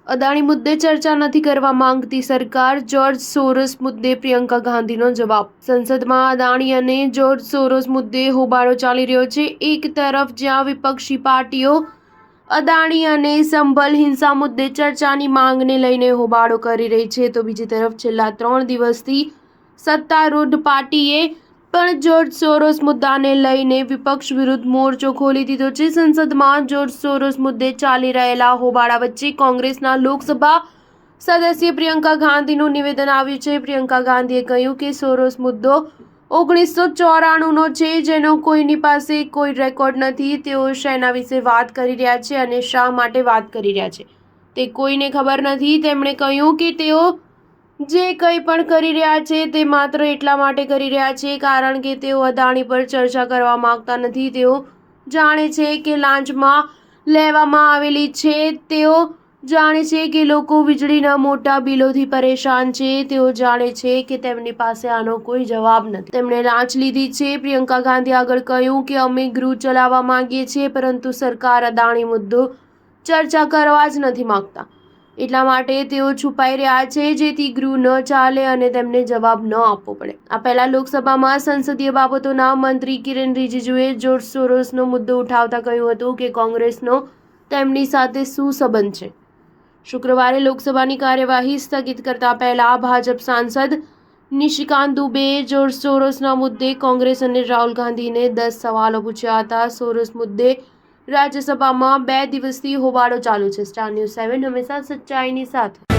અદાણી મુદ્દે ચર્ચા નથી કરવા માંગતી સરકાર, જ્યોર્જ સોરોસ મુદ્દે પ્રિયંકા ગાંધીનો જવાબ। સંસદમાં અદાણી અને જ્યોર્જ સોરોસ મુદ્દે હોબાળો ચાલી રહ્યો છે। એક તરફ જ્યાં વિપક્ષી પાર્ટીઓ અદાણી અને સંભલ હિંસા મુદ્દે ચર્ચાની માંગને લઈને હોબાળો કરી રહી છે, તો બીજી તરફ છેલ્લા 3 દિવસથી સત્તારૂઢ પાર્ટીએ પણ જ્યોર્જ સોરોસ મુદ્દાને લઈને વિપક્ષ વિરુદ્ધ મોરચો ખોલી દીધો છે। સંસદમાં જ્યોર્જ સોરોસ મુદ્દે ચાલી રહેલા હોબાળા વચ્ચે કોંગ્રેસના લોકસભા સદસ્ય પ્રિયંકા ગાંધીનું નિવેદન આવ્યું છે। પ્રિયંકા ગાંધીએ કહ્યું કે સોરોસ મુદ્દો 1994નો છે, જેનો કોઈની પાસે કોઈ રેકોર્ડ નથી। તેઓ શેના વિશે વાત કરી રહ્યા છે અને શા માટે વાત કરી રહ્યા છે તે કોઈને ખબર નથી। તેમણે કહ્યું કે તેઓ જે કંઈ પણ કરી રહ્યા છે તે માત્ર એટલા માટે કરી રહ્યા છે કારણ કે તેઓ અદાણી પર ચર્ચા કરવા માંગતા નથી। તેઓ જાણે છે કે લાંચમાં લેવામાં આવેલી છે। તેઓ જાણે છે કે લોકો વીજળીના મોટા બિલોથી પરેશાન છે। તેઓ જાણે છે કે તેમની પાસે આનો કોઈ જવાબ નથી। તેમણે લાંચ લીધી છે। પ્રિયંકા ગાંધી આગળ કહ્યું કે અમે ગૃહ ચલાવવા માંગીએ છીએ, પરંતુ સરકાર અદાણી મુદ્દો ચર્ચા કરવા જ નથી માંગતા। એટલા માટે તેઓ છુપાઈ રહ્યા છે, જેથી ગૃહ ન ચાલે અને તેમને જવાબ ન આપવો પડે। આ પહેલા લોકસભામાં સંસદીય બાબતોના મંત્રી કિરેન રિજિજુએ જ્યોર્જ સોરોસનો મુદ્દો ઉઠાવતા કહ્યું હતું કે કોંગ્રેસનો તેમની સાથે શું સંબંધ છે। શુક્રવારે લોકસભાની કાર્યવાહી સ્થગિત કરતા પહેલા ભાજપ સાંસદ નિશિકાંત દુબેએ જ્યોર્જ સોરોસના મુદ્દે કોંગ્રેસ અને રાહુલ ગાંધીને 10 સવાલો પૂછ્યા હતા। સોરોસ મુદ્દે રાજ્યસભામાં 2 દિવસથી હોબાળો ચાલુ છે। સ્ટાર ન્યૂઝ 7 હંમેશા સચ્ચાઈની સાથે।